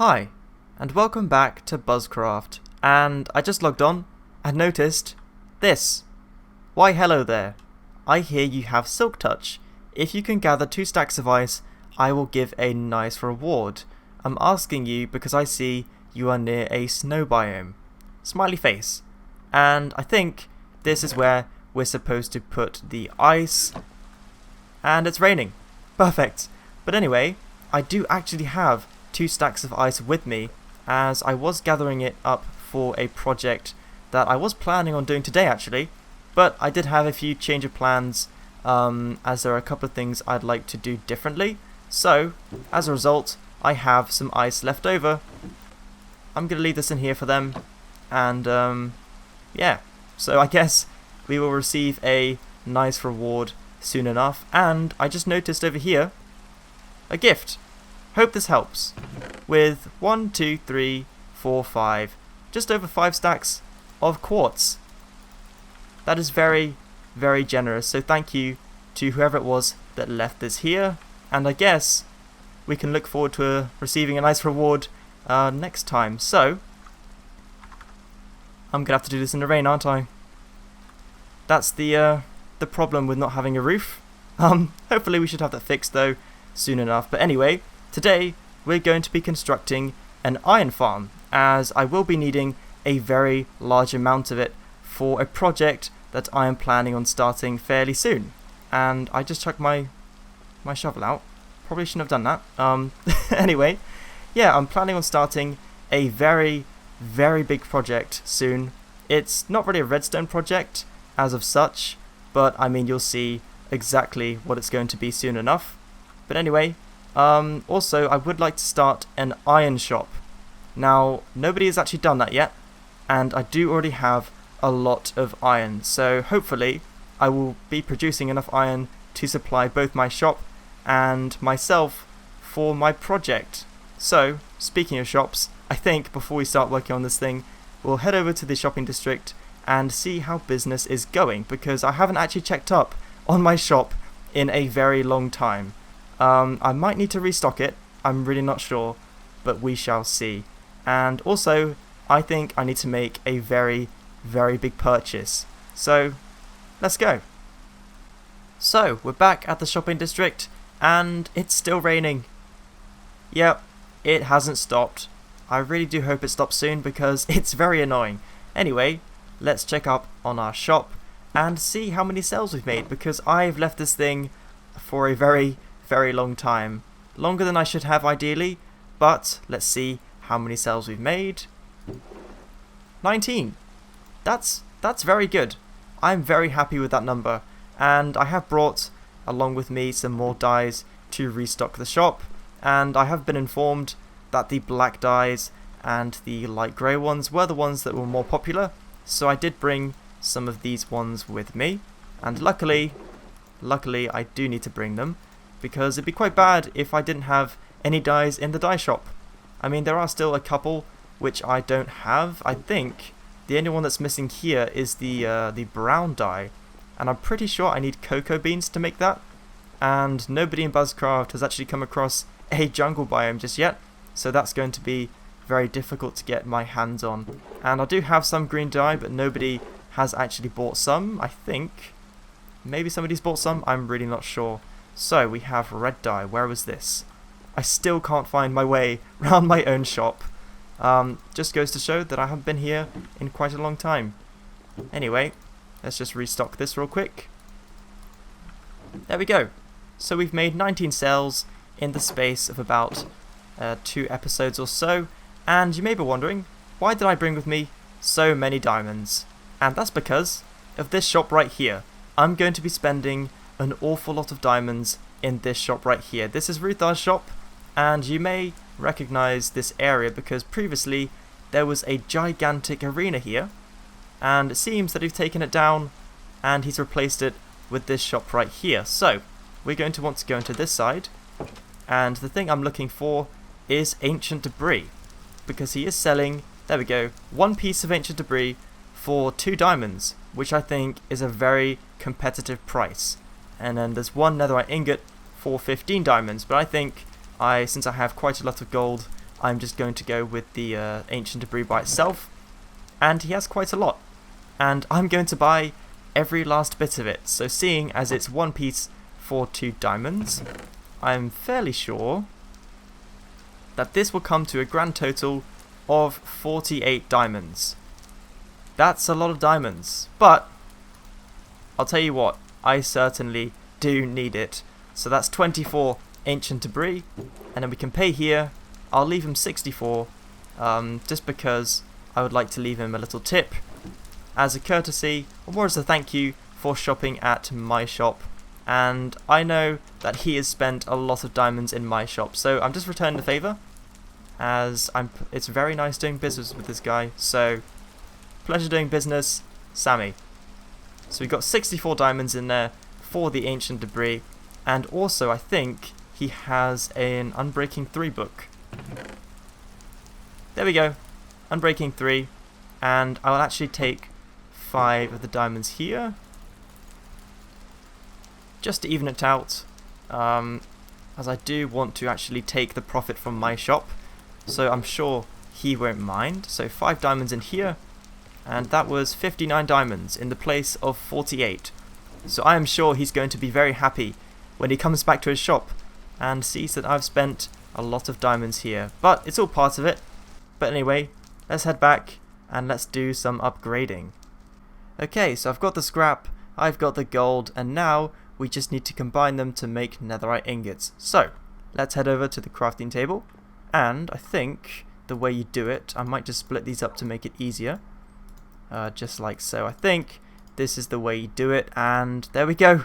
Hi, and welcome back to Buzzcraft, and I just logged on and noticed this. Why hello there, I hear you have Silk Touch. If you can gather 2 stacks of ice, I will give a nice reward. I'm asking you because I see you are near a snow biome. Smiley face. And I think this is where we're supposed to put the ice, and it's raining. Perfect. But anyway, I do actually have 2 stacks of ice with me, as I was gathering it up for a project that I was planning on doing today actually, but I did have a few change of plans as there are a couple of things I'd like to do differently. So as a result, I have some ice left over. I'm gonna leave this in here for them, and yeah, so I guess we will receive a nice reward soon enough. And I just noticed over here a gift. Hope this helps. With 1, 2, 3, 4, 5, just over 5 stacks of quartz. That is very, very generous. So thank you to whoever it was that left this here. And I guess we can look forward to receiving a nice reward next time. So I'm gonna have to do this in the rain, aren't I? That's the problem with not having a roof. Hopefully we should have that fixed though soon enough. But anyway, today we're going to be constructing an iron farm, as I will be needing a very large amount of it for a project that I am planning on starting fairly soon. And I just chucked my shovel out. Probably shouldn't have done that. Anyway, yeah, I'm planning on starting a very, very big project soon. It's not really a redstone project as of such, but I mean, you'll see exactly what it's going to be soon enough. But anyway, also I would like to start an iron shop. Now, nobody has actually done that yet, and I do already have a lot of iron, so hopefully I will be producing enough iron to supply both my shop and myself for my project. So, speaking of shops, I think before we start working on this thing, we'll head over to the shopping district and see how business is going, because I haven't actually checked up on my shop in a very long time. I might need to restock it, I'm really not sure, but we shall see. And also, I think I need to make a very, very big purchase. So, let's go. So, we're back at the shopping district, and it's still raining. Yep, it hasn't stopped. I really do hope it stops soon, because it's very annoying. Anyway, let's check up on our shop and see how many sales we've made, because I've left this thing for a very, very long time. Longer than I should have ideally, but let's see how many sales we've made. 19. That's very good. I'm very happy with that number, and I have brought along with me some more dyes to restock the shop, and I have been informed that the black dyes and the light grey ones were the ones that were more popular, so I did bring some of these ones with me, and luckily I do need to bring them, because it'd be quite bad if I didn't have any dyes in the dye shop. I mean, there are still a couple which I don't have. I think the only one that's missing here is the brown dye, and I'm pretty sure I need cocoa beans to make that, and nobody in Buzzcraft has actually come across a jungle biome just yet, so that's going to be very difficult to get my hands on. And I do have some green dye, but nobody has actually bought some, I think. Maybe somebody's bought some, I'm really not sure. So we have red dye. Where was this? I still can't find my way around my own shop. Just goes to show that I haven't been here in quite a long time. Anyway, let's just restock this real quick. There we go. So we've made 19 sales in the space of about 2 episodes or so. And you may be wondering, why did I bring with me so many diamonds? And that's because of this shop right here. I'm going to be spending an awful lot of diamonds in this shop right here. This is Ruthar's shop, and you may recognize this area because previously there was a gigantic arena here, and it seems that he's taken it down and he's replaced it with this shop right here. So we're going to want to go into this side, and the thing I'm looking for is ancient debris, because he is selling, there we go, 1 piece of ancient debris for 2 diamonds, which I think is a very competitive price. And then there's 1 netherite ingot for 15 diamonds, but I think since I have quite a lot of gold, I'm just going to go with the ancient debris by itself, and he has quite a lot, and I'm going to buy every last bit of it. So seeing as it's one piece for 2 diamonds, I'm fairly sure that this will come to a grand total of 48 diamonds. That's a lot of diamonds, but I'll tell you what, I certainly do need it. So that's 24 ancient debris, and then we can pay here. I'll leave him 64, just because I would like to leave him a little tip as a courtesy, or more as a thank you for shopping at my shop. And I know that he has spent a lot of diamonds in my shop, so I'm just returning the favour, as it's very nice doing business with this guy. So pleasure doing business, Sammy. So we've got 64 diamonds in there for the ancient debris, and also I think he has an Unbreaking 3 book. There we go, Unbreaking 3, and I will actually take 5 of the diamonds here, just to even it out, as I do want to actually take the profit from my shop, so I'm sure he won't mind. So 5 diamonds in here, and that was 59 diamonds in the place of 48. So I am sure he's going to be very happy when he comes back to his shop and sees that I've spent a lot of diamonds here. But it's all part of it. But anyway, let's head back and let's do some upgrading. Okay, so I've got the scrap, I've got the gold, and now we just need to combine them to make netherite ingots. So let's head over to the crafting table, and I think the way you do it, I might just split these up to make it easier, just like so. I think this is the way you do it, and there we go,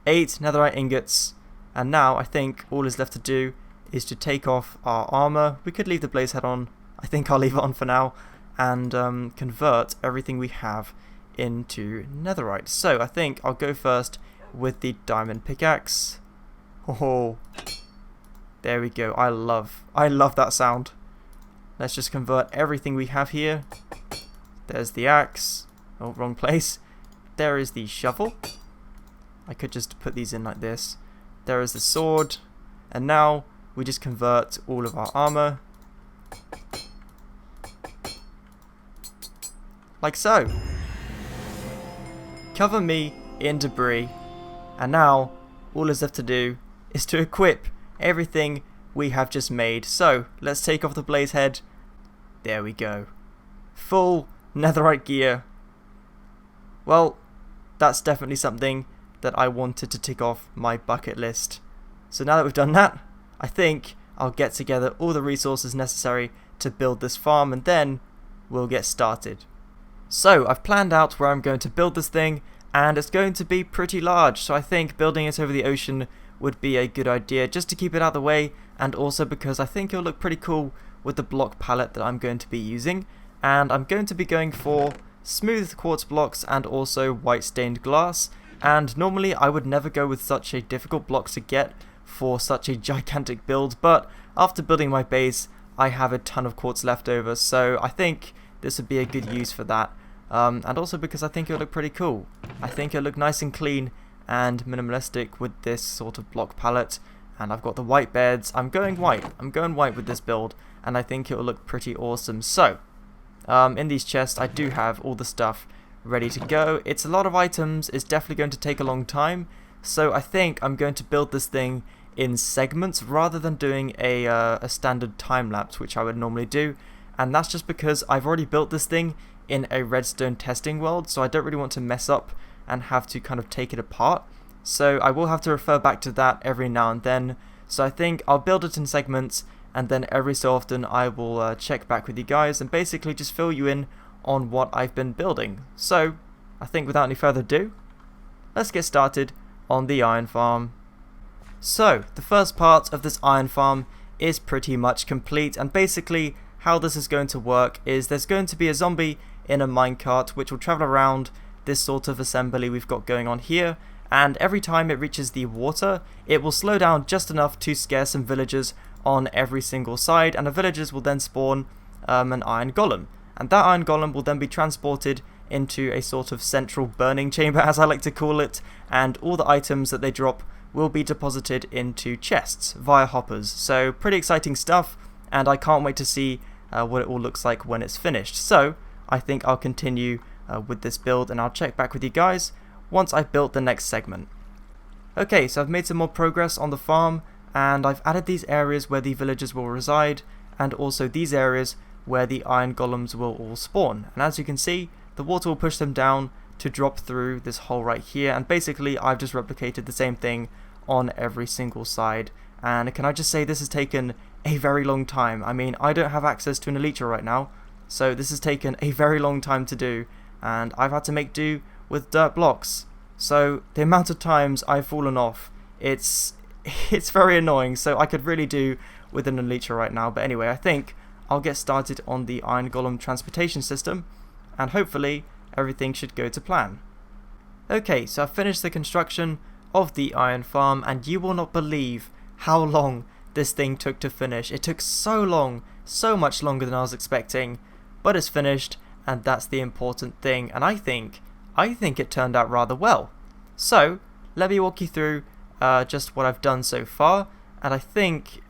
8 netherite ingots. And now I think all is left to do is to take off our armor. We could leave the blaze head on, I think I'll leave it on for now, and convert everything we have into netherite. So I think I'll go first with the diamond pickaxe. Oh, there we go. I love that sound. Let's just convert everything we have here. There's the axe. Oh, wrong place. There is the shovel. I could just put these in like this. There is the sword, and now we just convert all of our armor like so. Cover me in debris, and now all is left to do is to equip everything we have just made. So let's take off the blaze head. There we go, full netherite gear. Well, that's definitely something that I wanted to tick off my bucket list. So now that we've done that, I think I'll get together all the resources necessary to build this farm, and then we'll get started. So I've planned out where I'm going to build this thing, and it's going to be pretty large, so I think building it over the ocean would be a good idea, just to keep it out of the way, and also because I think it'll look pretty cool with the block palette that I'm going to be using. And I'm going to be going for smooth quartz blocks and also white stained glass, and normally I would never go with such a difficult block to get for such a gigantic build, but after building my base I have a ton of quartz left over, so I think this would be a good use for that. And also because I think it'll look pretty cool. I think it'll look nice and clean and minimalistic with this sort of block palette. And I've got the white beds. I'm going white with this build, and I think it'll look pretty awesome. So in these chests I do have all the stuff ready to go. It's a lot of items, it's definitely going to take a long time, so I think I'm going to build this thing in segments rather than doing a standard time lapse, which I would normally do. And that's just because I've already built this thing in a redstone testing world, so I don't really want to mess up and have to kind of take it apart. So I will have to refer back to that every now and then. So I think I'll build it in segments, and then every so often I will check back with you guys and basically just fill you in on what I've been building. So I think without any further ado, let's get started on the iron farm. So the first part of this iron farm is pretty much complete, and basically how this is going to work is there's going to be a zombie in a minecart which will travel around this sort of assembly we've got going on here, and every time it reaches the water it will slow down just enough to scare some villagers on every single side, and the villagers will then spawn an iron golem, and that iron golem will then be transported into a sort of central burning chamber, as I like to call it, and all the items that they drop will be deposited into chests via hoppers. So pretty exciting stuff. and I can't wait to see what it all looks like when it's finished. So I think I'll continue with this build, and I'll check back with you guys once I've built the next segment. Okay, so I've made some more progress on the farm, and I've added these areas where the villagers will reside, and also these areas where the iron golems will all spawn. And as you can see, the water will push them down to drop through this hole right here, and basically I've just replicated the same thing on every single side. And can I just say, this has taken a very long time. I mean, I don't have access to an elytra right now, so this has taken a very long time to do, and I've had to make do with dirt blocks. So the amount of times I've fallen off, it's very annoying. So I could really do with an elytra right now. But anyway, I think I'll get started on the iron golem transportation system, and hopefully everything should go to plan. Okay, so I've finished the construction of the iron farm, and you will not believe how long this thing took to finish. It took so long, so much longer than I was expecting, but it's finished, and that's the important thing. And I think it turned out rather well. So let me walk you through just what I've done so far, and I think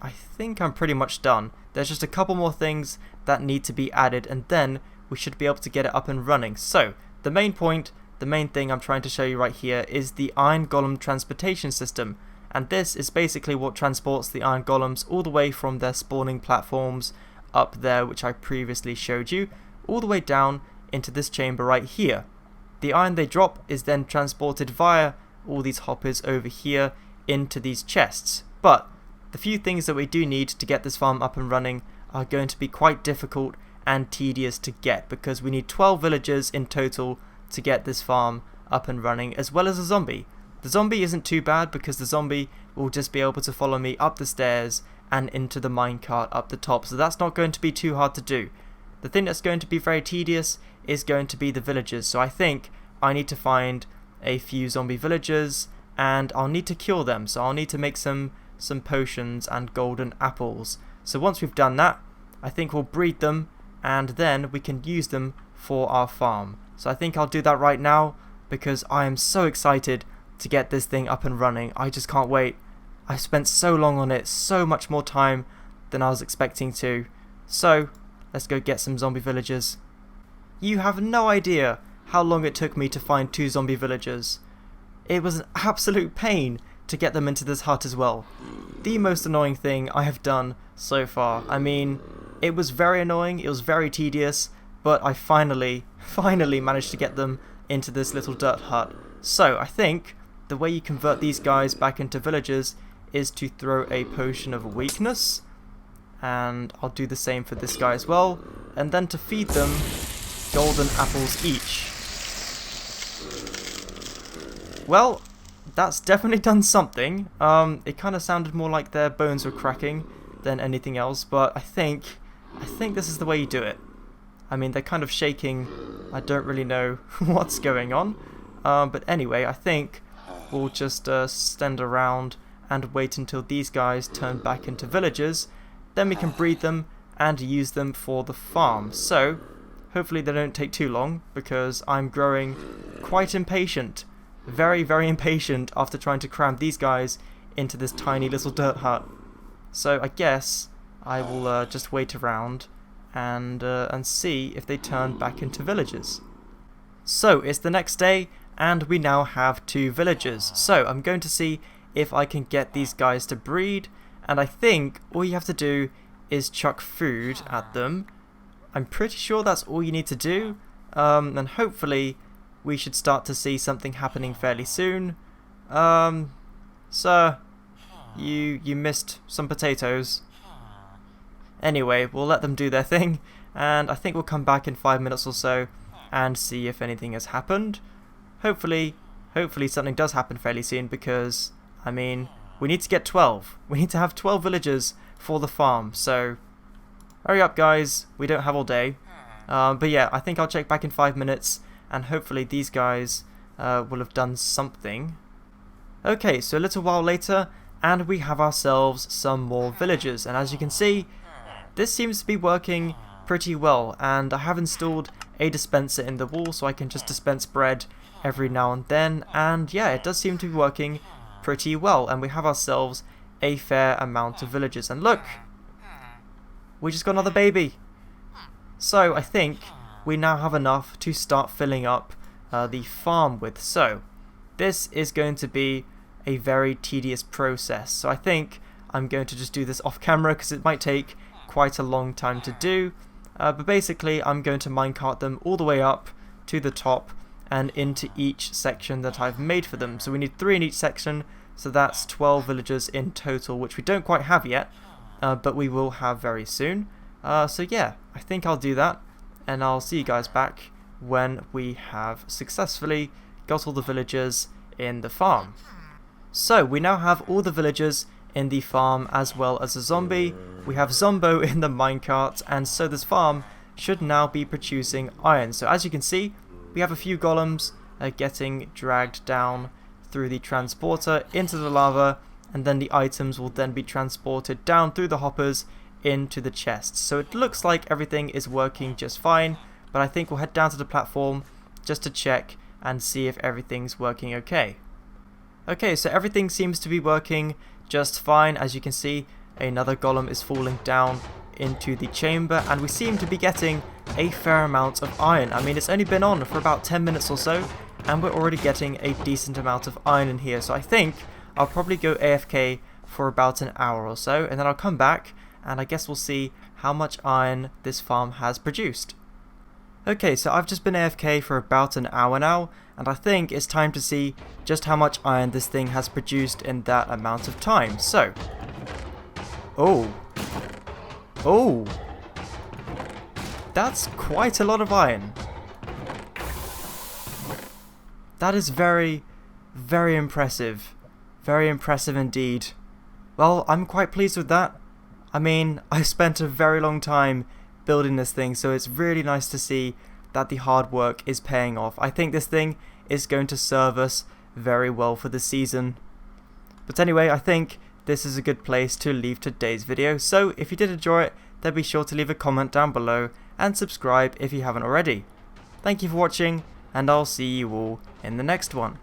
I'm pretty much done. There's just a couple more things that need to be added, and then we should be able to get it up and running. So the main thing I'm trying to show you right here is the iron golem transportation system, and this is basically what transports the iron golems all the way from their spawning platforms up there, which I previously showed you, all the way down into this chamber right here. The iron they drop is then transported via all these hoppers over here into these chests. But the few things that we do need to get this farm up and running are going to be quite difficult and tedious to get, because we need 12 villagers in total to get this farm up and running, as well as a zombie. The zombie isn't too bad, because the zombie will just be able to follow me up the stairs and into the minecart up the top, so that's not going to be too hard to do. The thing that's going to be very tedious is going to be the villagers, so I think I need to find a few zombie villagers, and I'll need to cure them, so I'll need to make some potions and golden apples. So once we've done that, I think we'll breed them, and then we can use them for our farm. So I think I'll do that right now, because I am so excited to get this thing up and running. I just can't wait. I spent so long on it, so much more time than I was expecting to. So let's go get some zombie villagers. You have no idea how long it took me to find 2 zombie villagers. It was an absolute pain to get them into this hut as well. The most annoying thing I have done so far. I mean, it was very annoying, it was very tedious, but I finally managed to get them into this little dirt hut. So I think the way you convert these guys back into villagers is to throw a potion of weakness, and I'll do the same for this guy as well, and then to feed them golden apples each. Well, that's definitely done something. It kind of sounded more like their bones were cracking than anything else, but I think this is the way you do it. I mean, they're kind of shaking. I don't really know what's going on. But anyway, I think we'll just stand around and wait until these guys turn back into villagers. Then we can breed them and use them for the farm. So hopefully they don't take too long, because I'm growing quite impatient. Very, very impatient after trying to cram these guys into this tiny little dirt hut. So I guess I will just wait around and see if they turn back into villagers. So it's the next day, and we now have 2 villagers. So I'm going to see if I can get these guys to breed, and I think all you have to do is chuck food at them. I'm pretty sure that's all you need to do, and hopefully we should start to see something happening fairly soon. Sir, you missed some potatoes. Anyway, we'll let them do their thing, and I think we'll come back in 5 minutes or so and see if anything has happened. Hopefully something does happen fairly soon, because, I mean, we need to get 12. We need to have 12 villagers for the farm, so hurry up, guys. We don't have all day. But yeah, I think I'll check back in 5 minutes, and hopefully these guys will have done something. Okay, so a little while later, and we have ourselves some more villagers, and as you can see, this seems to be working pretty well, and I have installed a dispenser in the wall so I can just dispense bread every now and then, and yeah, it does seem to be working pretty well, and we have ourselves a fair amount of villagers. And look, we just got another baby. So I think we now have enough to start filling up the farm with. So this is going to be a very tedious process. So I think I'm going to just do this off camera because it might take quite a long time to do. But basically I'm going to minecart them all the way up to the top and into each section that I've made for them. So we need 3 in each section, so that's 12 villagers in total, which we don't quite have yet, but we will have very soon. So yeah, I think I'll do that, and I'll see you guys back when we have successfully got all the villagers in the farm. So we now have all the villagers in the farm as well as a zombie. We have Zombo in the minecart, and so this farm should now be producing iron. So as you can see, we have a few golems getting dragged down through the transporter into the lava, and then the items will then be transported down through the hoppers into the chests. So it looks like everything is working just fine, but I think we'll head down to the platform just to check and see if everything's working okay. Okay, so everything seems to be working just fine. As you can see, another golem is falling down into the chamber, and we seem to be getting a fair amount of iron. I mean, it's only been on for about 10 minutes or so, and we're already getting a decent amount of iron in here. So I think I'll probably go AFK for about an hour or so, and then I'll come back, and I guess we'll see how much iron this farm has produced. Okay, so I've just been AFK for about an hour now, and I think it's time to see just how much iron this thing has produced in that amount of time. So, oh, that's quite a lot of iron. That is very, very impressive. Very impressive indeed. Well, I'm quite pleased with that. I mean, I spent a very long time building this thing, so it's really nice to see that the hard work is paying off. I think this thing is going to serve us very well for the season. But anyway, I think this is a good place to leave today's video. So if you did enjoy it, then be sure to leave a comment down below and subscribe if you haven't already. Thank you for watching, and I'll see you all in the next one.